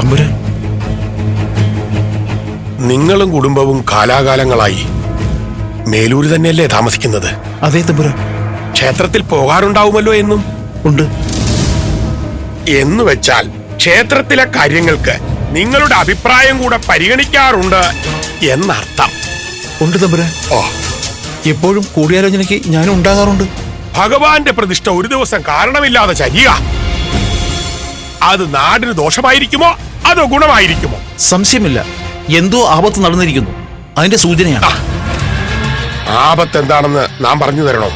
തമ്പുരാൻ, നിങ്ങളും കുടുംബവും കാലാകാലങ്ങളായി മേലൂര് തന്നെയല്ലേ താമസിക്കുന്നത്? അതേ തമ്പുരാൻ. ക്ഷേത്രത്തിൽ പോകാറുണ്ടാവുമല്ലോ എന്നും? ഉണ്ട്. എന്ന് വെച്ചാൽ ക്ഷേത്രത്തിലെ കാര്യങ്ങൾക്ക് നിങ്ങളുടെ അഭിപ്രായം കൂടെ പരിഗണിക്കാറുണ്ട് എന്നർത്ഥം. ഉണ്ട് തമ്പുരാൻ. ഓ, എപ്പോഴും കൂടിയാലോചനയ്ക്ക് ഞാനും ഉണ്ടാകാറുണ്ട്. ഭഗവാന്റെ പ്രതിഷ്ഠ ഒരു ദിവസം കാരണമില്ലാതെ ചരിയുക, അത് നാടിന് ദോഷമായിരിക്കുമോ അതോ ഗുണമായിരിക്കുമോ? സംശയമില്ല, എന്തോ ആപത്ത് നടന്നിരിക്കുന്നു, അതിന്റെ സൂചനയാണ്. ആപത്ത് എന്താണെന്ന് നാം പറഞ്ഞു തരണോ?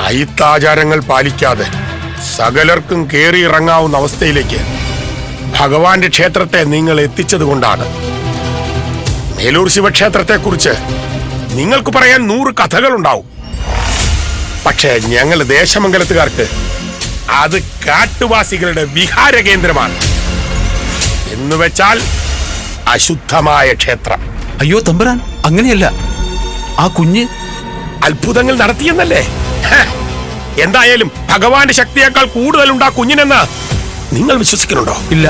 അയിത്താചാരങ്ങൾ പാലിക്കാതെ സകലർക്കും കേറി ഇറങ്ങാവുന്ന അവസ്ഥയിലേക്ക് ഭഗവാന്റെ ക്ഷേത്രത്തെ നിങ്ങൾ എത്തിച്ചത് കൊണ്ടാണ്. മേലൂർ ശിവക്ഷേത്രത്തെക്കുറിച്ച് നിങ്ങൾക്ക് പറയാൻ 100 കഥകളുണ്ടാവും. പക്ഷേ ഞങ്ങൾ ദേശമംഗലത്തുകാർക്ക് അത് കാട്ടുവാസികളുടെ വിഹാര കേന്ദ്രമാണ്. എന്നുവെച്ചാൽ അശുദ്ധമായ ക്ഷേത്രം. അയ്യോ തമ്പുരാൻ, അങ്ങനെയല്ല. ആ കുഞ്ഞ് അത്ഭുതങ്ങൾ നടത്തിയെന്നല്ലേ? എന്തായാലും ഭഗവാന്റെ ശക്തിയേക്കാൾ കൂടുതലുണ്ട് ആ കുഞ്ഞിനെന്ന് നിങ്ങൾ വിശ്വസിക്കുന്നുണ്ടോ? ഇല്ല.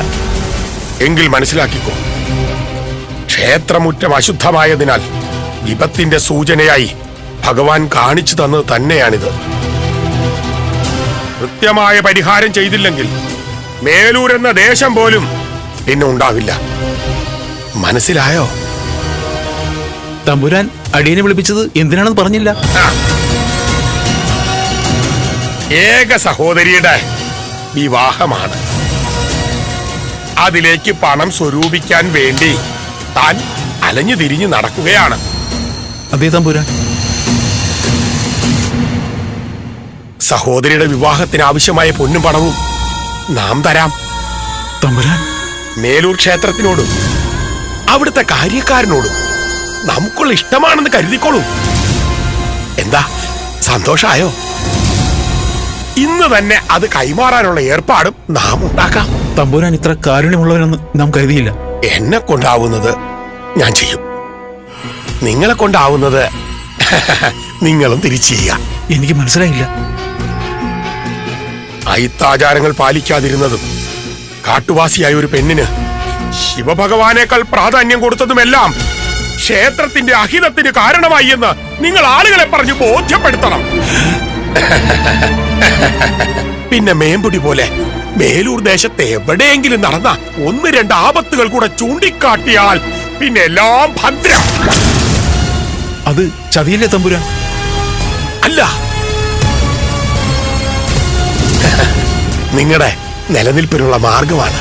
എങ്കിൽ മനസ്സിലാക്കിക്കോ, ക്ഷേത്രമുറ്റം അശുദ്ധമായതിനാൽ വിപത്തിന്റെ സൂചനയായി ഭഗവാൻ കാണിച്ചു തന്നത് തന്നെയാണിത്. കൃത്യമായ പരിഹാരം ചെയ്തില്ലെങ്കിൽ മേലൂർ എന്ന ദേശം പോലും പിന്നെ ഉണ്ടാവില്ല. മനസ്സിലായോ? തമ്പുരാൻ അടിയനെ വിളിപ്പിച്ചത് എന്തിനാണെന്ന് പറഞ്ഞില്ല. ഏക സഹോദരിയുടെ വിവാഹമാണ്. അതിലേക്ക് പണം സ്വരൂപിക്കാൻ വേണ്ടി താൻ അലഞ്ഞു തിരിഞ്ഞു നടക്കുകയാണ്. അതേ തമ്പുരാൻ. സഹോദരിയുടെ വിവാഹത്തിന് ആവശ്യമായ പൊന്നും പണവും നാം തരാം. തമ്പുരാൻ, മേലൂർ ക്ഷേത്രത്തിനോടും അവിടുത്തെ കാര്യക്കാരനോടും നമുക്കുള്ള ഇഷ്ടമാണെന്ന് കരുതിക്കോളൂ. എന്താ, സന്തോഷായോ? ഇന്ന് തന്നെ അത് കൈമാറാനുള്ള ഏർപ്പാടും നാം ഉണ്ടാക്കാം. തമ്പുരാൻ ഇത്ര കാരുണ്യമുള്ളവനെന്ന് നാം കരുതിയില്ല. എന്നെ കൊണ്ടാവുന്നത് ഞാൻ ചെയ്യും, നിങ്ങളെ കൊണ്ടാവുന്നത് നിങ്ങളും തിരിച്ചു ചെയ്യുക. എനിക്ക് മനസ്സിലായില്ല. അയിത്താചാരങ്ങൾ പാലിക്കാതിരുന്നതും കാട്ടുവാസിയായ ഒരു പെണ്ണിന് ശിവഭഗവാനേക്കാൾ പ്രാധാന്യം കൊടുത്തതുമെല്ലാം ക്ഷേത്രത്തിന്റെ അഹിതത്തിന് കാരണമായി എന്ന് നിങ്ങൾ ആളുകളെ പറഞ്ഞു ബോധ്യപ്പെടുത്തണം. പിന്നെ മേമ്പുടി പോലെ മേലൂർ ദേശത്തെ എവിടെയെങ്കിലും നടന്ന 1-2 ആപത്തുകൾ കൂടെ ചൂണ്ടിക്കാട്ടിയാൽ പിന്നെ എല്ലാം ഭദ്രം. അത് ചതിയില്ലേ തമ്പുരാൻ? അല്ല, നിങ്ങളുടെ നിലനിൽപ്പിനുള്ള മാർഗമാണ്.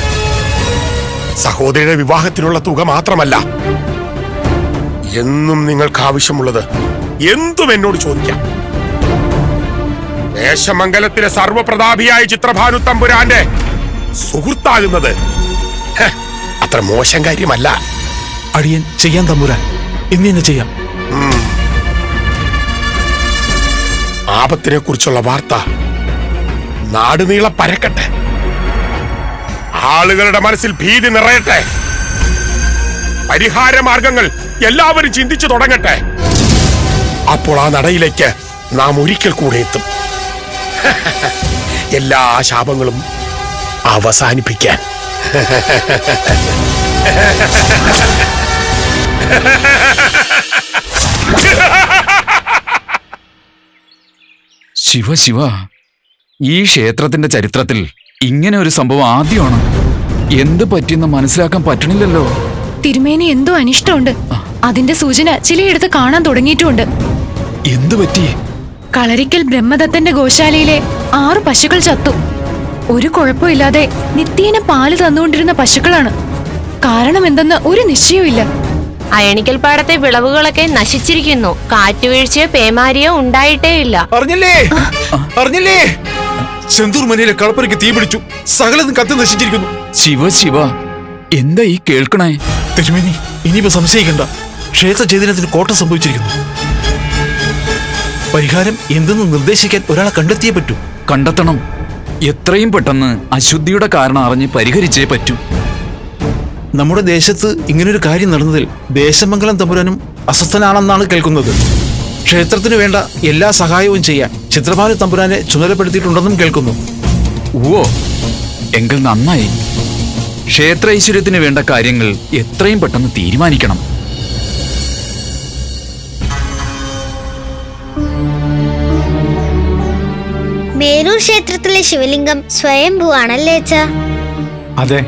സഹോദരിയുടെ വിവാഹത്തിനുള്ള തുക മാത്രമല്ല, എന്നും നിങ്ങൾക്ക് ആവശ്യമുള്ളത് എന്തും എന്നോട് ചോദിക്കാം. ദേശമംഗലത്തിലെ സർവപ്രതാപിയായ ചിത്രഭാനു തമ്പുരാന്റെ സുഹൃത്താകുന്നത് അത്ര മോശം കാര്യമല്ല. അടിയൻ ചെയ്യാൻ തമ്പുരാൻ, ഇന്ന് തന്നെ ചെയ്യാം. ആപത്തിനെ കുറിച്ചുള്ള വാർത്ത നാടുനീളെ പരക്കട്ടെ, ആളുകളുടെ മനസ്സിൽ ഭീതി നിറയട്ടെ, പരിഹാര മാർഗങ്ങൾ എല്ലാവരും ചിന്തിച്ചു തുടങ്ങട്ടെ. അപ്പോൾ ആ നടയിലേക്ക് നാം ഒരിക്കൽ കൂടെ എത്തും, എല്ലാ ശാപങ്ങളും അവസാനിപ്പിക്കാൻ. ശിവ ശിവ, ഈ ക്ഷേത്രത്തിന്റെ ചരിത്രത്തിൽ ഇങ്ങനെ ഒരു സംഭവം ആദ്യമാണ്. എന്ത് പറ്റിയെന്ന് മനസ്സിലാക്കാൻ പറ്റണില്ലല്ലോ. തിരുമേനി എന്തോ അനിഷ്ടമുണ്ട്. അതിന്റെ സൂചന ചിലയിടത്ത് കാണാൻ തുടങ്ങിയിട്ടുമുണ്ട്. എന്തു പറ്റി? കളരിക്കൽ ബ്രഹ്മദത്തന്റെ ഗോശാലയിലെ 6 പശുക്കൾ ചത്തു. ഒരു കുഴപ്പമില്ലാതെ നിത്യേന പാല് തന്നുകൊണ്ടിരുന്ന പശുക്കളാണ്. കാരണം എന്തെന്ന് ഒരു നിശ്ചയമില്ല. അയണിക്കൽ പാടത്തെ വിളവുകളൊക്കെ നശിച്ചിരിക്കുന്നു. കാറ്റുവീഴ്ചയോ പേമാരിയോ ഉണ്ടായിട്ടേ ഇല്ല. അറിഞ്ഞില്ലേ? ചെന്തൂർ മനയിലെ കളപ്പുരയ്ക്ക് തീ പിടിച്ചു, സകലതും കത്തി നശിച്ചിരിക്കുന്നു. ശിവ ശിവ, എന്താ ഈ കേൾക്കണേ? തിരുമേനി, ഇനിയിപ്പോ സംശയിക്കണ്ട. ക്ഷേത്ര ചൈതന്യത്തിന് കോട്ടം സംഭവിച്ചിരിക്കുന്നു. പരിഹാരം എന്തെന്ന് നിർദ്ദേശിക്കാൻ ഒരാളെ കണ്ടെത്തിയേ പറ്റൂ. കണ്ടെത്തണം. എത്രയും പെട്ടെന്ന് അശുദ്ധിയുടെ കാരണം അറിഞ്ഞ് പരിഹരിച്ചേ പറ്റൂ. നമ്മുടെ ദേശത്ത് ഇങ്ങനൊരു കാര്യം നടന്നതിൽ ദേശമംഗലം തമ്പുരാനും അസ്വസ്ഥനാണെന്നാണ് കേൾക്കുന്നത്. ക്ഷേത്രത്തിന് വേണ്ട എല്ലാ സഹായവും ചെയ്യാൻ ചിത്രഭാനു തമ്പുരാനെ ചുമതലപ്പെടുത്തിയിട്ടുണ്ടെന്നും കേൾക്കുന്നു. ഓ, എങ്കിൽ നന്നായി. ക്ഷേത്ര ഐശ്വര്യത്തിന് വേണ്ട കാര്യങ്ങൾ എത്രയും പെട്ടെന്ന് തീരുമാനിക്കണം. മേരൂർ ക്ഷേത്രത്തിലെ ശിവലിംഗം സ്വയംഭൂവാണല്ലേ അച്ഛാ? അതെ,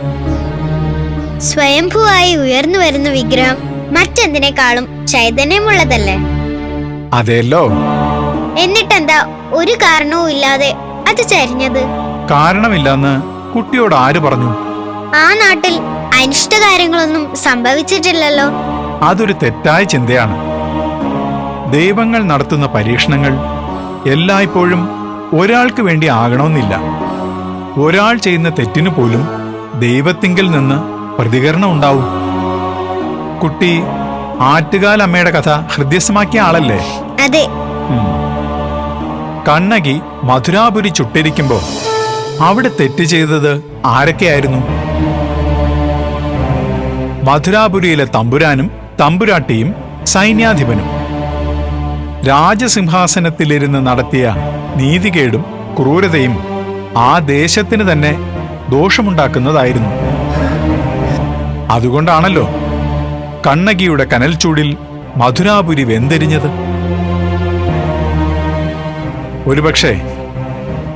സ്വയംഭൂവായി ഉയർന്നു വരുന്ന വിഗ്രഹം മറ്റെന്തിനേക്കാളും ചൈതന്യമുള്ളതല്ലേ? അതെല്ലോ. എന്നിട്ടെന്താ ഒരു കാരണവും ഇല്ലാതെ അത് ചരിഞ്ഞത്? കാരണമില്ലെന്ന് കുട്ടിയോട് ആര് പറഞ്ഞു? ആ നാട്ടിൽ അനിഷ്ട കാര്യങ്ങളൊന്നും സംഭവിച്ചിട്ടില്ലല്ലോ. അതൊരു തെറ്റായ ചിന്തയാണ്. ദൈവങ്ങൾ നടത്തുന്ന പരീക്ഷണങ്ങൾ എല്ലായ്പ്പോഴും ഒരാൾക്ക് വേണ്ടി ആകണമെന്നില്ല. ഒരാൾ ചെയ്യുന്ന തെറ്റിനു പോലും ദൈവത്തിങ്കിൽ നിന്ന് പ്രതികരണം ഉണ്ടാവും. കുട്ടി ആറ്റുകാലമ്മയുടെ കഥ ഹൃദ്യസ്ഥമാക്കിയ ആളല്ലേ? അതെ. കണ്ണകി മധുരാപുരി ചുട്ടിരിക്കുമ്പോ അവിടെ തെറ്റ് ചെയ്തത് ആരൊക്കെയായിരുന്നു? മധുരാപുരിയിലെ തമ്പുരാനും തമ്പുരാട്ടിയും സൈന്യാധിപനും. രാജസിംഹാസനത്തിലിരുന്ന് നടത്തിയ നീതികേടും ക്രൂരതയും ആ ദേശത്തിന് തന്നെ ദോഷമുണ്ടാക്കുന്നതായിരുന്നു. അതുകൊണ്ടാണല്ലോ കണ്ണകിയുടെ കനൽച്ചൂടിൽ മധുരാപുരി വെന്തെരിഞ്ഞത്. ഒരുപക്ഷെ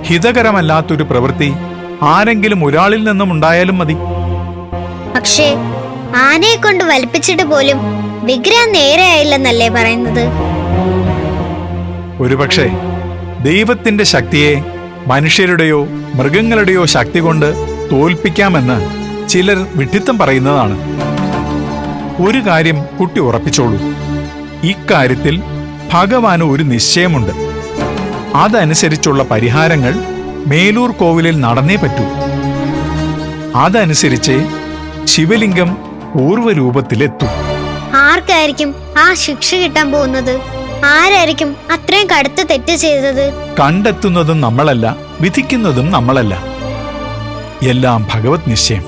ഹിതകരമല്ലാത്തൊരു പ്രവൃത്തി ആരെങ്കിലും ഒരാളിൽ നിന്നും ഉണ്ടായാലും മതി. പക്ഷേ ആനയെ കൊണ്ട് വലിപ്പിച്ചിട്ട് പോലും വിഗ്രഹം നേരെയായില്ലെന്നല്ലേ പറയുന്നത്? ഒരുപക്ഷെ ദൈവത്തിന്റെ ശക്തിയെ മനുഷ്യരുടെയോ മൃഗങ്ങളുടെയോ ശക്തി കൊണ്ട് തോൽപ്പിക്കാമെന്ന് ചിലർ വിഡ്ഢിത്തം പറയുന്നതാണ്. ഒരു കാര്യം കുട്ടി ഉറപ്പിച്ചോളൂ, ഇക്കാര്യത്തിൽ ഭഗവാന് ഒരു നിശ്ചയമുണ്ട്. അതനുസരിച്ചുള്ള പരിഹാരങ്ങൾ മേലൂർ കോവിലിൽ നടന്നേ പറ്റൂ. അതനുസരിച്ച് ശിവലിംഗം പൂർവ്വരൂപത്തിലെത്തൂ. ആർക്കായിരിക്കും ആ ശിക്ഷ കിട്ടാൻ പോകുന്നത്? ആരായിരിക്കും അത്രയും കടുത്ത തെറ്റ് ചെയ്തത്? കണ്ടെത്തുന്നതും നമ്മളല്ല, വിധിക്കുന്നതും നമ്മളല്ല. എല്ലാം ഭഗവത് നിശ്ചയം.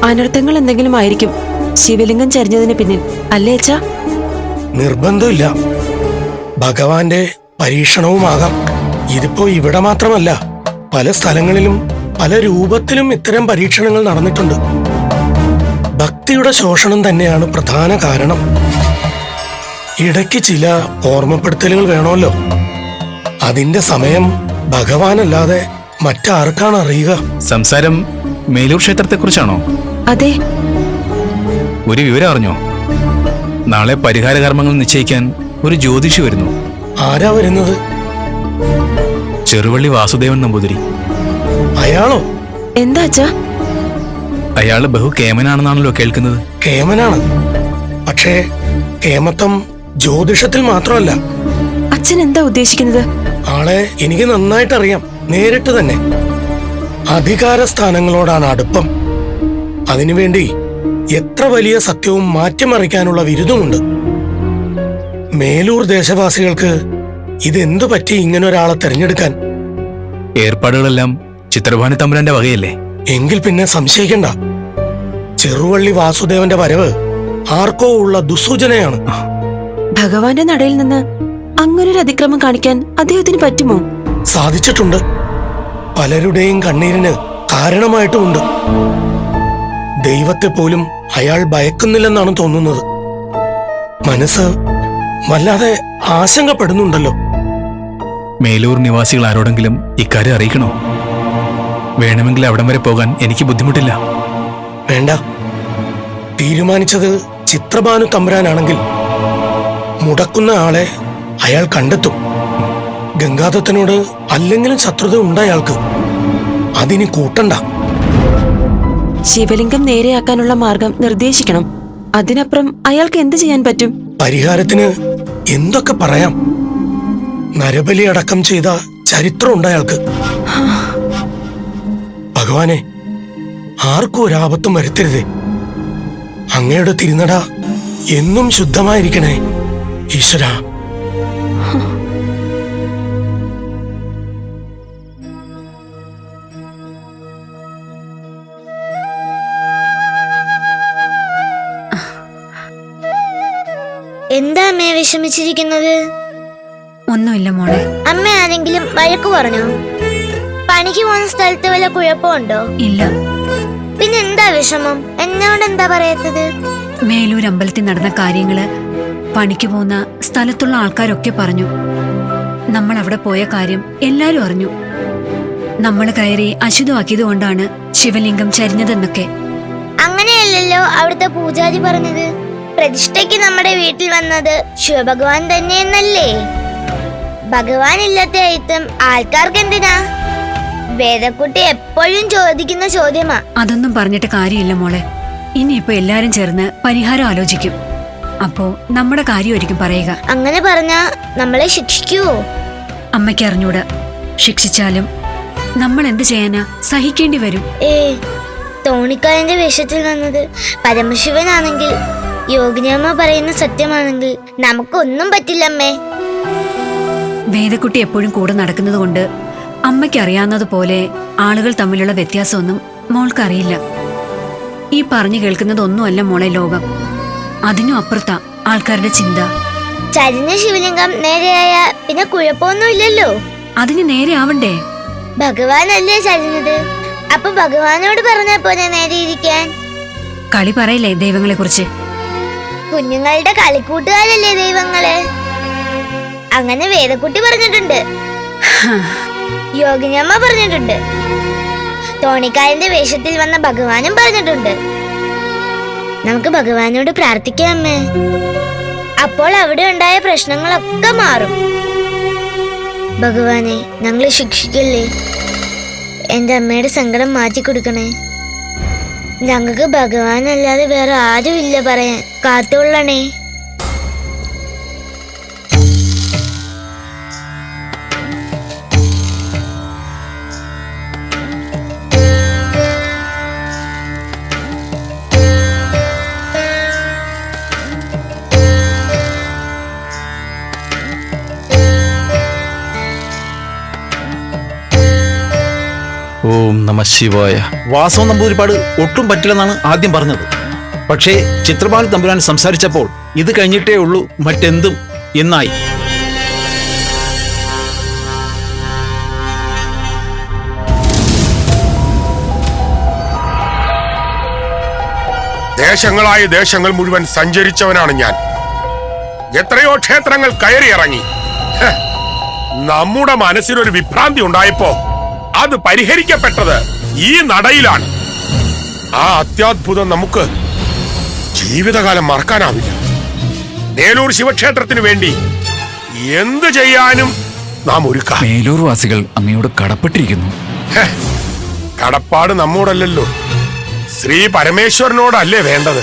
അനർത്ഥങ്ങൾ എന്തെങ്കിലും ആയിരിക്കും ശിവലിംഗം ചരിഞ്ഞതിന് പിന്നിൽ, അല്ലേ അച്ഛാ? നിർബന്ധമില്ല, ഭഗവാന്റെ പരീക്ഷണവുമാകാം. ഇതിപ്പോ ഇവിടെ മാത്രമല്ല, പല സ്ഥലങ്ങളിലും പല രൂപത്തിലും ഇത്തരം പരീക്ഷണങ്ങൾ നടന്നിട്ടുണ്ട്. ഭക്തിയുടെ ശോഷണം തന്നെയാണ് പ്രധാന കാരണം. ഇടയ്ക്ക് ചില ഓർമ്മപ്പെടുത്തലുകൾ വേണമല്ലോ. അതിന്റെ സമയം ഭഗവാനല്ലാതെ മറ്റാർക്കാണ് അറിയുക? സംസാരം മേലൂർ ക്ഷേത്രത്തെക്കുറിച്ചാണോ? അതെ. ഒരു വിവരം അറിഞ്ഞോ? നാളെ പരിഹാര കർമ്മങ്ങൾ നിശ്ചയിക്കാൻ ഒരു ജ്യോതിഷി വരുന്നു. ആരാ വരുന്നത്? ചെറുവള്ളി വാസുദേവൻ നമ്പൂതിരി. അയാളോ? എന്താ അച്ഛാ? അയാള് ബഹു കേമനാണെന്നാണല്ലോ കേൾക്കുന്നത്. കേമനാണ്, പക്ഷേ കേമത്വം ജ്യോതിഷത്തിൽ മാത്രമല്ല. അച്ഛൻ എന്താ ഉദ്ദേശിക്കുന്നത്? ആളെ എനിക്ക് നന്നായിട്ടറിയാം, നേരിട്ട് തന്നെ. അധികാര സ്ഥാനങ്ങളോടാണ് അടുപ്പം. അതിനുവേണ്ടി എത്ര വലിയ സത്യവും മാറ്റിമറിക്കാനുള്ള വിരുദ്ധമുണ്ട്. മേലൂർ ദേശവാസികൾക്ക് ഇതെന്തു പറ്റി ഇങ്ങനൊരാളെ തെരഞ്ഞെടുക്കാൻ? ഏർപ്പാടുകളെല്ലാം ചിത്രഭാനു തമ്പുരാന്റെ വകയല്ലേ? എങ്കിൽ പിന്നെ സംശയിക്കണ്ട. ചെറുവള്ളി വാസുദേവന്റെ വരവ് ആർക്കോ ഉള്ള ദുസൂചനയാണ്. ഭഗവാന്റെ നടയിൽ നിന്ന് അങ്ങനൊരു അതിക്രമം കാണിക്കാൻ അദ്ദേഹത്തിന് പറ്റുമോ? സാധിച്ചിട്ടുണ്ട്. പലരുടെയും കണ്ണീരിന് കാരണമായിട്ടുമുണ്ട്. ദൈവത്തെ പോലും അയാൾ ഭയക്കുന്നില്ലെന്നാണ് തോന്നുന്നത്. മനസ്സ് വല്ലാതെ ആശങ്കപ്പെടുന്നുണ്ടല്ലോ. മേലൂർ നിവാസികൾ ആരോടെങ്കിലും ഇക്കാര്യം അറിയിക്കണോ? വേണമെങ്കിൽ അവിടം വരെ പോകാൻ എനിക്ക് ബുദ്ധിമുട്ടില്ല. വേണ്ട. തീരുമാനിച്ചത് ചിത്രഭാനു തമ്പുരാനാണെങ്കിൽ മുടക്കുന്ന ആളെ അയാൾ കണ്ടെത്തും. ഗംഗാദത്തനോട് അല്ലെങ്കിലും ശത്രുത ഉണ്ട് അയാൾക്ക്. അതിനി കൂട്ടണ്ട. ശിവലിംഗം നേരെയാക്കാനുള്ള മാർഗം നിർദ്ദേശിക്കണം. അതിനപ്പുറം അയാൾക്ക് എന്ത് ചെയ്യാൻ പറ്റും? പരിഹാരത്തിന് എന്തൊക്കെ പറയാം. നരബലി അടക്കം ചെയ്ത ചരിത്രമുണ്ട് അയാൾക്ക്. ഭഗവാനെ, ആർക്കും ഒരാപത്തും വരുത്തരുതേ. അങ്ങയുടെ തിരുനട എന്നും ശുദ്ധമായിരിക്കണേ ഈശ്വരാ. എന്താ അമ്മയെ വിഷമിച്ചിരിക്കുന്നത്? ഒന്നുമില്ല മോളെ. അമ്മ ആരെങ്കിലും വഴക്കു പറഞ്ഞോ? പണിക്ക് പോകുന്ന സ്ഥലത്ത് വല്ല കുഴപ്പമുണ്ടോ? ഇല്ല. പിന്നെ എന്താ വിഷമം? എന്നോട് എന്താ പറയാത്തത്? മേലൂർ അമ്പലത്തിൽ നടന്ന കാര്യങ്ങള് പണിക്ക് പോകുന്ന സ്ഥലത്തുള്ള ആൾക്കാരൊക്കെ പറഞ്ഞു. നമ്മൾ അവിടെ പോയ കാര്യം എല്ലാരും അറിഞ്ഞു. നമ്മൾ കയറി അശുദ്ധമാക്കിയത് കൊണ്ടാണ് ശിവലിംഗം ചരിഞ്ഞതെന്നൊക്കെ. അങ്ങനെയല്ലല്ലോ അവിടുത്തെ പൂജാരി പറഞ്ഞത്. പ്രതിഷ്ഠയ്ക്ക് നമ്മുടെ വീട്ടിൽ വന്നത് ശിവഭഗവാൻ തന്നെയെന്നല്ലേ? ഭഗവാൻ ഇല്ലാത്ത അയിത്തം ആൾക്കാർക്ക് എന്തിനാ? വേദക്കുട്ടി എപ്പോഴും ചോദിക്കുന്ന ചോദ്യമാ. അതൊന്നും പറഞ്ഞിട്ട് കാര്യമില്ല മോളെ. ഇനിയിപ്പോ എല്ലാരും ചേർന്ന് പരിഹാരം ആലോചിക്കും. അപ്പോ നമ്മുടെ കാര്യമായിരിക്കും പറയുക. അങ്ങനെ പറഞ്ഞാ നമ്മളെ ശിക്ഷിക്കുവോ? അമ്മയ്ക്ക് അറിഞ്ഞൂടാ. ശിക്ഷിച്ചാലും നമ്മൾ എന്ത് ചെയ്യാനാ? സഹിക്കേണ്ടി വരും. തോണിക്കാരന്റെ വേഷത്തിൽ വന്നത് പരമശിവനാണെങ്കിൽ, യോഗിനിയമ്മ പറയുന്ന സത്യമാണെങ്കിൽ നമുക്കൊന്നും പറ്റില്ലമ്മേ. വേദക്കുട്ടി എപ്പോഴും കൂടെ നടക്കുന്നത് കൊണ്ട് അമ്മയ്ക്ക് അറിയാവുന്നതുപോലെ ആളുകൾ തമ്മിലുള്ള വ്യത്യാസമൊന്നും മോൾക്കറിയില്ല. ഈ പറഞ്ഞു കേൾക്കുന്നതൊന്നുമല്ല മോളെ ലോകം. അതിനും അപ്പുറത്താ ആൾക്കാരുടെ ചിന്ത. ചരിഞ്ഞ ശിവലിംഗം നേരെയായ പിന്നെ കുഴപ്പമൊന്നുമില്ലല്ലോ. അതിന് നേരെ ആവണ്ടേ? ഭഗവാനല്ലേ ചരിഞ്ഞത്. അപ്പൊ ഭഗവാനോട് പറഞ്ഞാ പോലെ നേരെ ഇരിക്കാൻ. കളി പറയില്ലേ ദൈവങ്ങളെ കുറിച്ച്? കുഞ്ഞുങ്ങളുടെ കളിക്കൂട്ടുകാരല്ലേ ദൈവങ്ങള്. അങ്ങനെ വേദക്കുട്ടി പറഞ്ഞിട്ടുണ്ട്, യോഗിനിയമ്മ പറഞ്ഞിട്ടുണ്ട്, തോണിക്കാരന്റെ വേഷത്തിൽ വന്ന ഭഗവാനും പറഞ്ഞിട്ടുണ്ട്. നമുക്ക് ഭഗവാനോട് പ്രാർത്ഥിക്കാം അമ്മേ. അപ്പോൾ അവിടെ ഉണ്ടായ പ്രശ്നങ്ങളൊക്കെ മാറും. ഭഗവാനെ, ഞങ്ങളെ ശിക്ഷിക്കല്ലേ. എന്റെ അമ്മയുടെ സങ്കടം മാറ്റി കൊടുക്കണേ. ഞങ്ങൾക്ക് ഭഗവാനല്ലാതെ വേറെ ആരും ഇല്ല പറയാൻ. കാത്തുകൊള്ളണേ. ഓം നമ ശിവായ. വാസവ നമ്പൂതിരിപ്പാട് ഒട്ടും പറ്റില്ലെന്നാണ് ആദ്യം പറഞ്ഞത്. പക്ഷേ ചിത്രപാൽ തമ്പുരാൻ സംസാരിച്ചപ്പോൾ ഇത് കഴിഞ്ഞിട്ടേ ഉള്ളൂ മറ്റെന്തും എന്നായി. ദേശങ്ങളായ ദേശങ്ങൾ മുഴുവൻ സഞ്ചരിച്ചവനാണ് ഞാൻ. എത്രയോ ക്ഷേത്രങ്ങൾ കയറിയിറങ്ങി. നമ്മുടെ മനസ്സിനൊരു വിഭ്രാന്തി ഉണ്ടായപ്പോ അത് പരിഹരിക്കപ്പെട്ടത് ഈ നടയിലാണ്. ആ അത്യാത്ഭുതം നമുക്ക് ജീവിതകാലം മറക്കാനാവില്ല. മേലൂർ ശിവക്ഷേത്രത്തിന് വേണ്ടി എന്ത് ചെയ്യാനും നാം ഒരുക്കാം. മേലൂർ വാസികൾ അങ്ങയോട് കടപ്പെട്ടിരിക്കുന്നു. കടപ്പാട് നമ്മോടല്ലല്ലോ, ശ്രീ പരമേശ്വരനോടല്ലേ വേണ്ടത്.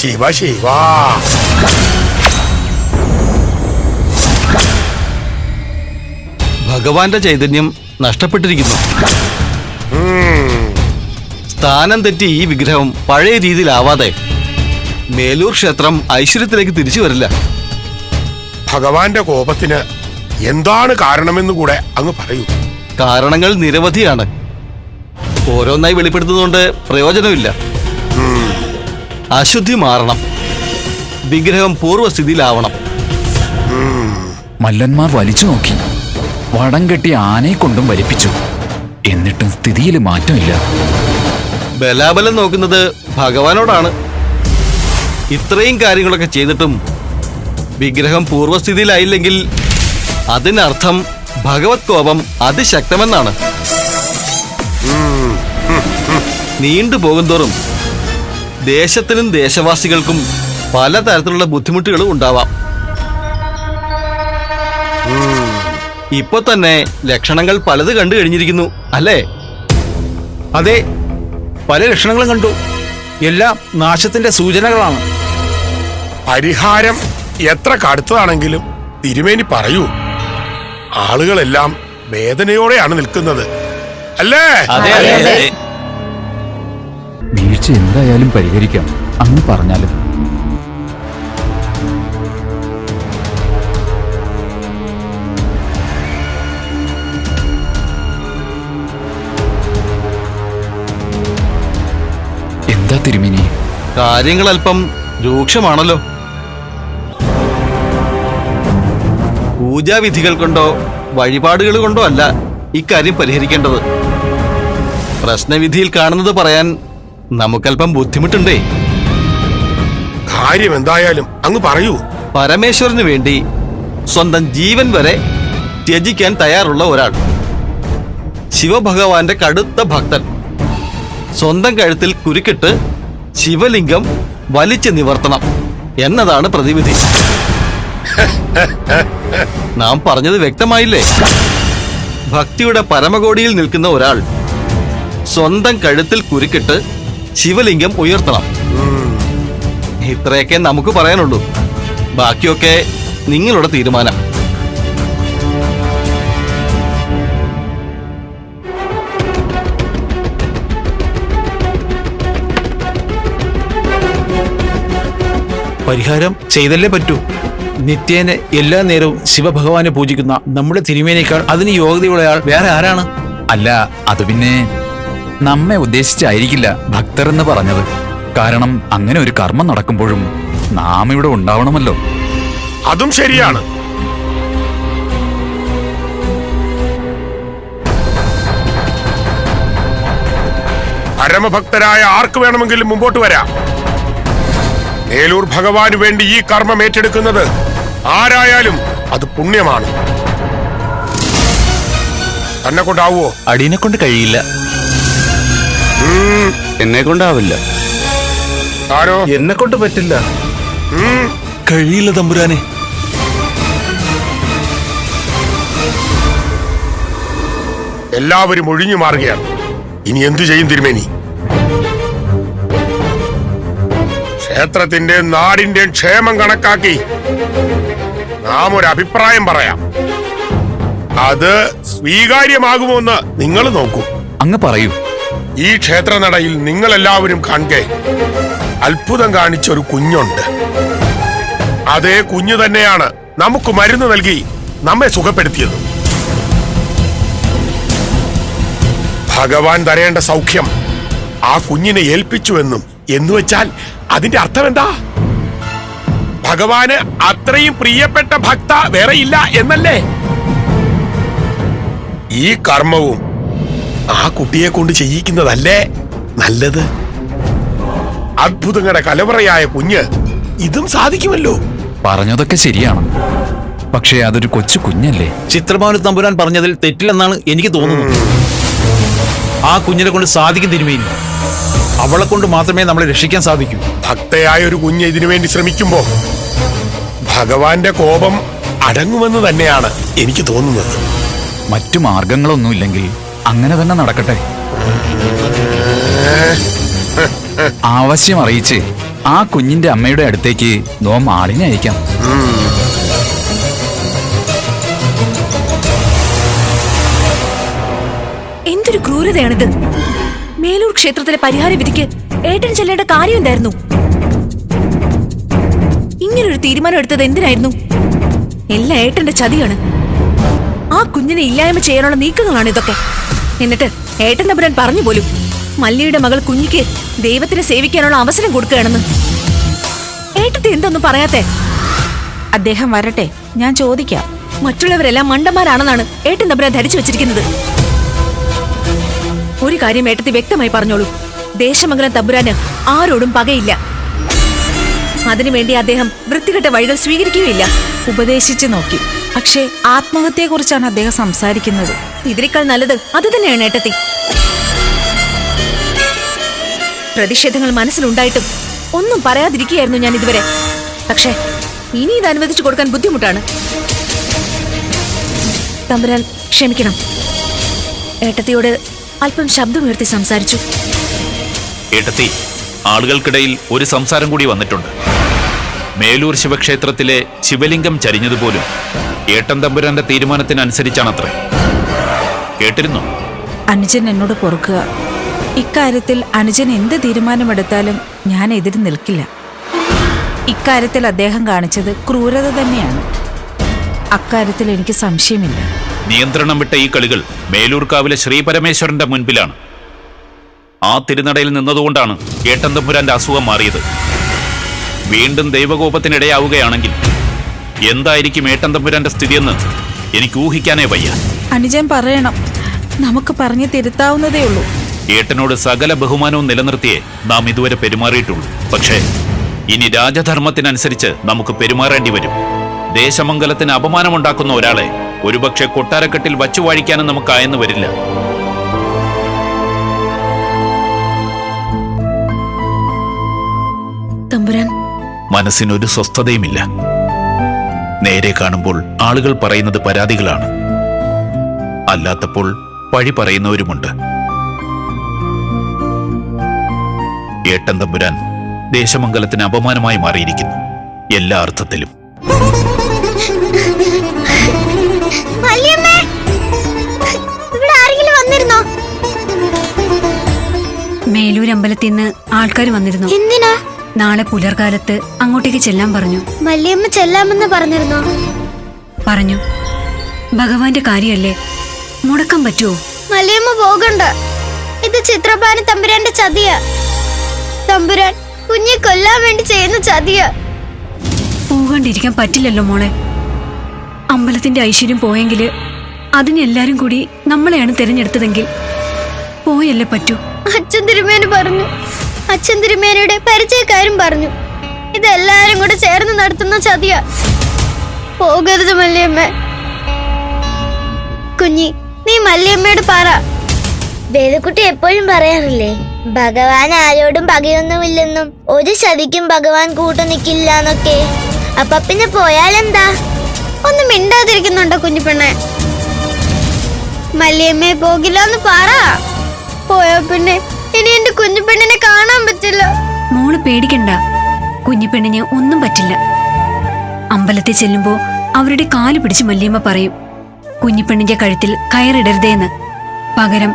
ശിവ ശിവ. ഭഗവാന്റെ ചൈതന്യം നഷ്ടപ്പെട്ടിരിക്കുന്നു. സ്ഥാനം തെറ്റി ഈ വിഗ്രഹം പഴയ രീതിയിലാവാതെ മേലൂർ ക്ഷേത്രം ഐശ്വര്യത്തിലേക്ക് തിരിച്ചു വരില്ല. ഭഗവാന്റെ കോപത്തിന് എന്താണ് കാരണമെന്ന് കൂടെ അങ്ങ് പറയൂ. കാരണങ്ങൾ നിരവധിയാണ്. ഓരോന്നായി വെളിപ്പെടുത്തുന്നതുകൊണ്ട് പ്രയോജനമില്ല. അശുദ്ധി മാറണം, വിഗ്രഹം പൂർവ്വസ്ഥിതിയിലാവണം. മല്ലന്മാർ വലിച്ചു നോക്കി, വടം കെട്ടി ആനയെ കൊണ്ടും വലിപ്പിച്ചു. എന്നിട്ടും സ്ഥിതിയിൽ മാറ്റമില്ല. ബലാബലം നോക്കുന്നത് ഭഗവാനോടാണ്. ഇത്രയും കാര്യങ്ങളൊക്കെ ചെയ്തിട്ടും വിഗ്രഹം പൂർവ്വസ്ഥിതിയിലായില്ലെങ്കിൽ അതിനർത്ഥം ഭഗവത് കോപം അതിശക്തമെന്നാണ്. നീണ്ടുപോകുന്തോറും ദേശത്തിനും ദേശവാസികൾക്കും പലതരത്തിലുള്ള ബുദ്ധിമുട്ടുകളും ഉണ്ടാവാം. ഇപ്പൊ തന്നെ ലക്ഷണങ്ങൾ പലത് കണ്ടു കഴിഞ്ഞിരിക്കുന്നു അല്ലേ? അതെ, പല ലക്ഷണങ്ങളും കണ്ടു. എല്ലാം നാശത്തിന്റെ സൂചനകളാണ്. പരിഹാരം എത്ര കടുത്തതാണെങ്കിലും തിരുമേനി പറയൂ. ആളുകളെല്ലാം വേദനയോടെയാണ് നിൽക്കുന്നത് അല്ലേ? വീഴ്ച എന്തായാലും പരിഹരിക്കാം, അങ്ങ് പറഞ്ഞാലും. എന്താ തിരുമേനി? കാര്യങ്ങൾ അല്പം രൂക്ഷമാണല്ലോ. പൂജാവിധികൾ കൊണ്ടോ വഴിപാടുകൾ കൊണ്ടോ അല്ല ഇക്കാര്യം പരിഹരിക്കേണ്ടത്. പ്രശ്നവിധിയിൽ കാണുന്നത് പറയാൻ നമുക്കല്പം ബുദ്ധിമുട്ടുണ്ടേ. കാര്യം എന്തായാലും അങ്ങ് പറയൂ. പരമേശ്വരന് വേണ്ടി സ്വന്തം ജീവൻ വരെ ത്യജിക്കാൻ തയ്യാറുള്ള ഒരാൾ, ശിവഭഗവാന്റെ കടുത്ത ഭക്തൻ, സ്വന്തം കഴുത്തിൽ കുരുക്കിട്ട് ശിവലിംഗം വലിച്ചു നിവർത്തണം എന്നതാണ് പ്രതിവിധി. നാം പറഞ്ഞത് വ്യക്തമായില്ലേ? ഭക്തിയുടെ പരമകോടിയിൽ നിൽക്കുന്ന ഒരാൾ സ്വന്തം കഴുത്തിൽ കുരുക്കിട്ട് ശിവലിംഗം ഉയർത്തണം. ഇത്രയൊക്കെ നമുക്ക് പറയാനുള്ളൂ. ബാക്കിയൊക്കെ നിങ്ങളുടെ തീരുമാനം. പരിഹാരം ചെയ്തല്ലേ പറ്റൂ. നിത്യേന എല്ലാ നേരവും ശിവഭഗവാനെ പൂജിക്കുന്ന നമ്മുടെ തിരുമേനേക്കാൾ അതിന് യോഗ്യതയുള്ളയാൾ വേറെ ആരാണ്? അല്ല, അത് പിന്നെ നമ്മെ ഉദ്ദേശിച്ചായിരിക്കില്ല ഭക്തർ എന്ന് പറഞ്ഞത്. കാരണം അങ്ങനെ ഒരു കർമ്മം നടക്കുമ്പോഴും നാം ഇവിടെ ഉണ്ടാവണമല്ലോ. അതും ശരിയാണ്. പരമഭക്തരായ ആർക്ക് വേണമെങ്കിലും മുമ്പോട്ട് വരാം. മേലൂർ ഭഗവാന് വേണ്ടി ഈ കർമ്മം ഏറ്റെടുക്കുന്നത് ആരായാലും അത് പുണ്യമാണ്. തന്നെ കൊണ്ടാവോ? അടിയനെ കൊണ്ട് കഴിയില്ല. എന്നെ കൊണ്ടാവില്ല. ആരോ? എന്നെ കൊണ്ട് പറ്റില്ല. കഴിയില്ല തമ്പുരാനെ. എല്ലാവരും ഒഴിഞ്ഞു മാറുകയാണ്. ഇനി എന്തു ചെയ്യും തിരുമേനി? ക്ഷേത്രത്തിന്റെ നാടിന്റെ ക്ഷേമം കണക്കാക്കി നാം ഒരു അഭിപ്രായം പറയാം. അത് സ്വീകാര്യമാകുമോ എന്ന് നിങ്ങൾ നോക്കൂ. അങ്ങ് പറയൂ. ഈ ക്ഷേത്രനടയിൽ നിങ്ങളെല്ലാവരും കാണെ അത്ഭുതം കാണിച്ച ഒരു കുഞ്ഞുണ്ട്. അതേ കുഞ്ഞു തന്നെയാണ് നമുക്ക് മരുന്ന് നൽകി നമ്മെ സുഖപ്പെടുത്തിയത്. ഭഗവാൻ തരേണ്ട സൗഖ്യം ആ കുഞ്ഞിനെ ഏൽപ്പിച്ചുവെന്നും എന്നുവെച്ചാൽ അതിന്റെ അർത്ഥം എന്താ? ഭഗവാന് അത്രയും പ്രിയപ്പെട്ട ഭക്ത വേറെ ഇല്ല എന്നല്ലേ? ഈ കർമ്മവും ആ കുട്ടിയെ കൊണ്ട് ചെയ്യിക്കുന്നതല്ലേ നല്ലത്? അത്ഭുതങ്ങളുടെ കലവറയായ കുഞ്ഞ് ഇതും സാധിക്കുമല്ലോ. പറഞ്ഞതൊക്കെ ശരിയാണ്, പക്ഷേ അതൊരു കൊച്ചു കുഞ്ഞല്ലേ. ചിത്രഭാനു തമ്പുരാൻ പറഞ്ഞതിൽ തെറ്റില്ലെന്നാണ് എനിക്ക് തോന്നുന്നത്. ആ കുഞ്ഞിനെ കൊണ്ട് സാധിക്കും തിരുമേനി. അവളെ കൊണ്ട് മാത്രമേ നമ്മളെ രക്ഷിക്കാൻ സാധിക്കൂ. ഭക്തയായ ഒരു കുഞ്ഞ് ഇതിനു വേണ്ടി ശ്രമിക്കുമ്പോ ഭഗവാന്റെ കോപം അടങ്ങുമെന്ന് തന്നെയാണ് എനിക്ക് തോന്നുന്നത്. മറ്റു മാർഗങ്ങളൊന്നുമില്ലെങ്കിൽ അങ്ങനെ തന്നെ നടക്കട്ടെ. ആവശ്യം അറിയിച്ച് ആ കുഞ്ഞിന്റെ അമ്മയുടെ അടുത്തേക്ക് നോം ആളിനെ അയക്കാം. എന്തൊരു ക്രൂരതയാണിത്! മേലൂർ ക്ഷേത്രത്തിലെ പരിഹാര വിധിക്ക് ഏട്ടൻ ചെല്ലേണ്ട കാര്യം എന്തായിരുന്നു? ഇങ്ങനൊരു തീരുമാനം എടുത്തത് എന്തിനായിരുന്നു? എല്ലാം ഏട്ടന്റെ ചതിയാണ്. ആ കുഞ്ഞിനെ ഇല്ലായ്മ ചെയ്യാനുള്ള നീക്കങ്ങളാണ് ഇതൊക്കെ. എന്നിട്ട് ഏട്ടൻ തമ്പുരാൻ പറഞ്ഞു പോലും മല്ലിയുടെ മകൾ കുഞ്ഞിക്ക് ദൈവത്തിനെ സേവിക്കാനുള്ള അവസരം കൊടുക്കുകയാണെന്ന്. ഏട്ടത്തെ എന്തൊന്നും പറയാത്തെ? അദ്ദേഹം വരട്ടെ, ഞാൻ ചോദിക്കാം. മറ്റുള്ളവരെല്ലാം മണ്ടന്മാരാണെന്നാണ് ഏട്ടൻ തമ്പുരാൻ ധരിച്ചു വെച്ചിരിക്കുന്നത്. ഒരു കാര്യം ഏട്ടത്തി വ്യക്തമായി പറഞ്ഞോളൂ, ദേശമംഗലം തമ്പുരാന് ആരോടും പകയില്ല. അതിനുവേണ്ടി അദ്ദേഹം വൃത്തികെട്ട വഴികൾ സ്വീകരിക്കുകയില്ല. ഉപദേശിച്ചു നോക്കി, പക്ഷേ ആത്മഹത്യയെക്കുറിച്ചാണ് അദ്ദേഹം സംസാരിക്കുന്നത്. ഇതിനേക്കാൾ നല്ലത് അത് തന്നെയാണ് ഏട്ടത്തി. പ്രതിഷേധങ്ങൾ മനസ്സിലുണ്ടായിട്ടും ഒന്നും പറയാതിരിക്കുകയായിരുന്നു ഞാൻ ഇതുവരെ. പക്ഷേ ഇനി ഇത് അനുവദിച്ചു കൊടുക്കാൻ ബുദ്ധിമുട്ടാണ്. തമ്പുരാൻ ക്ഷമിക്കണം. ഏട്ടത്തിയോട് അല്പം ശബ്ദമുയർത്തി സംസാരിച്ചു. ഏട്ടത്തി, ആളുകൾക്കിടയിൽ ഒരു സംസാരം കൂടി വന്നിട്ടുണ്ട്. മേലൂർ ശിവക്ഷേത്രത്തിലെ ശിവലിംഗം ചരിഞ്ഞതുപോലും ഏട്ടൻ തമ്പുരാന്റെ തീരുമാനത്തിനനുസരിച്ചാണത്രേ. കേട്ടിരുന്നു? അനുജൻ എന്നോട് പൊറുക്കുക. ഇക്കാര്യത്തിൽ അനുജൻ എന്ത് തീരുമാനമെടുത്താലും ഞാൻ എതിര് നിൽക്കില്ല. ഇക്കാര്യത്തിൽ അദ്ദേഹം കാണിച്ചത് ക്രൂരത തന്നെയാണ്. അക്കാര്യത്തിൽ എനിക്ക് സംശയമില്ല. നിയന്ത്രണം വിട്ട ഈ കളികൾ മേലൂർക്കാവിലെ ശ്രീപരമേശ്വരന്റെ മുൻപിലാണ്. ആ തിരുനടയിൽ നിന്നതുകൊണ്ടാണ് ഏട്ടൻ തമ്പുരാന്റെ അസുഖം മാറിയത്. വീണ്ടും ദൈവകോപത്തിനിടയാവുകയാണെങ്കിൽ എന്തായിരിക്കും ഏട്ടൻ തമ്പുരാന്റെ സ്ഥിതിയെന്ന് എനിക്ക് ഊഹിക്കാനേ വയ്യ. അനുജൻ പറയണം, നമുക്ക് പറഞ്ഞു തിരുത്താവുന്നതേ ഉള്ളൂ. ഏട്ടനോട് സകല ബഹുമാനവും നിലനിർത്തിയേ നാം ഇതുവരെ പെരുമാറിയിട്ടുള്ളൂ. പക്ഷേ ഇനി രാജധർമ്മത്തിനനുസരിച്ച് നമുക്ക് പെരുമാറേണ്ടി വരും. ദേശമംഗലത്തിന് അപമാനമുണ്ടാക്കുന്ന ഒരാളെ ഒരുപക്ഷെ കൊട്ടാരക്കെട്ടിൽ വച്ചു വാഴിക്കാനും നമുക്കായെന്ന് വരില്ല. തമ്പുരാൻ, മനസ്സിനൊരു സ്വസ്ഥതയുമില്ല. നേരെ കാണുമ്പോൾ ആളുകൾ പറയുന്നത് പരാതികളാണ്, അല്ലാത്തപ്പോൾ പഴി പറയുന്നവരുമുണ്ട്. ഏട്ടൻ തമ്പുരാൻ ദേശമംഗലത്തിന് അപമാനമായി മാറിയിരിക്കുന്നു, എല്ലാ അർത്ഥത്തിലും. മേലൂർ അമ്പലത്തിൽ നിന്ന് ആൾക്കാർ വന്നിരുന്നു. എന്തിനാ? നാളെ പുലർകാലത്ത് അങ്ങോട്ടേക്ക് ചെല്ലാൻ പറഞ്ഞു. മല്ലിയമ്മ ചെല്ലാമെന്ന് പറഞ്ഞിരുന്നോ? പറഞ്ഞു. ഭഗവാന്റെ കാര്യല്ലേ, മുടക്കാൻ പറ്റുമോ? മല്ലിയമ്മ പോകണ്ട. ഇത് ചിത്രപാന തമ്പുരാന്റെ ചതിയ. തമ്പുരാൻ കുഞ്ഞെ കൊല്ലാൻ വേണ്ടി ചെയ്യുന്ന ചതിയ. പോകാണ്ടിരിക്കാൻ പറ്റില്ലല്ലോ മോളെ. അമ്പലത്തിന്റെ ഐശ്വര്യം പോയെങ്കില് അതിനെല്ലാരും കൂടി നമ്മളെയാണ് തിരഞ്ഞെടുത്തതെങ്കിൽ പോയല്ലേ പറ്റൂ. അച്ഛൻ തിരുമേനി പറഞ്ഞു, അച്ഛൻ തിരുമേനിയുടെ പരിചയക്കാരും പറഞ്ഞു, ഇതെല്ലാരും കൂടെ ചേർന്ന് നടത്തുന്ന ചതിയ. പോകരുത് മല്ലിയമ്മ. കുഞ്ഞി, നീ മല്ലിയമ്മയോട് പറ. വേദക്കുട്ടി എപ്പോഴും പറയാറില്ലേ, ഭഗവാൻ ആരോടും പകയൊന്നുമില്ലെന്നും ഒരു ചതിക്കും ഭഗവാൻ കൂട്ടു നിൽക്കില്ല എന്നൊക്കെ. അപ്പൊ പിന്നെ പോയാലെന്താ? ഒന്നും മിണ്ടാതിരിക്കുന്നുണ്ടോ കുഞ്ഞിപ്പെണ്ണെ? മല്ലിയമ്മയെ പോകില്ലെന്ന് പറ. പോയാ പിന്നെ ഇനി എന്റെ കുഞ്ഞിപ്പെണ്ണിനെ കാണാൻ പറ്റില്ല. മോള് പേടിക്കണ്ട, കുഞ്ഞിപ്പെണ്ണിന് ഒന്നും പറ്റില്ല. അമ്പലത്തിൽ ചെല്ലുമ്പോ അവരുടെ കാല് പിടിച്ച് മല്ലിയമ്മ പറയും, കുഞ്ഞിപ്പെണ്ണിന്റെ കഴുത്തിൽ കയറിടരുതേന്ന്. പകരം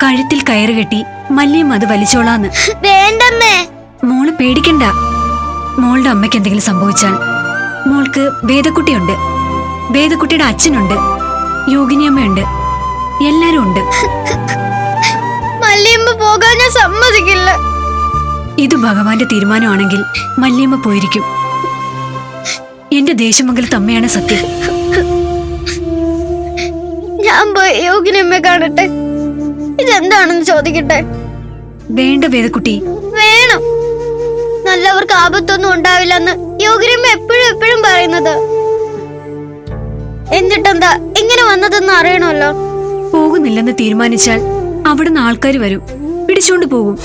കഴുത്തിൽ കയറ് കെട്ടി മല്ലിയമ്മ അത് വലിച്ചോളാന്ന്. വേണ്ടമ്മേ. മോള് പേടിക്കണ്ട. മോളുടെ അമ്മയ്ക്ക് എന്തെങ്കിലും സംഭവിച്ചാൽ മോൾക്ക് വേദക്കുട്ടിയുണ്ട്, വേദക്കുട്ടിയുടെ അച്ഛനുണ്ട്, യോഗിനിയമ്മയുണ്ട്, എല്ലാരും ഉണ്ട്. മല്ലിയമ്മ പോകാൻ ഞാൻ സമ്മതിക്കില്ല. ഇത് ഭഗവാന്റെ തീരുമാനമാണെങ്കിൽ മല്ലിയമ്മ പോയിരിക്കും. എന്റെ ദേശമംഗലത്ത് അമ്മയാണ് സത്യം. ഞാൻ പോയി യോഗിനിയമ്മയെ കാണട്ടെ. ഇതെന്താണെന്ന് ചോദിക്കട്ടെ? വേണ്ട വേദക്കുട്ടി. വേണം. നല്ലവർക്ക് ആപത്തൊന്നും ഉണ്ടാവില്ലെന്ന് യോഗിനിയമ്മ എപ്പോഴും പറയുന്നത്. എന്നിട്ടെന്താ ഇങ്ങനെ വന്നതെന്ന് അറിയണമല്ലോ. പോകുന്നില്ലെന്ന് തീരുമാനിച്ചാൽ അവിടുന്ന് ആൾക്കാർ വരും, പിടിച്ചോണ്ട് പോകും.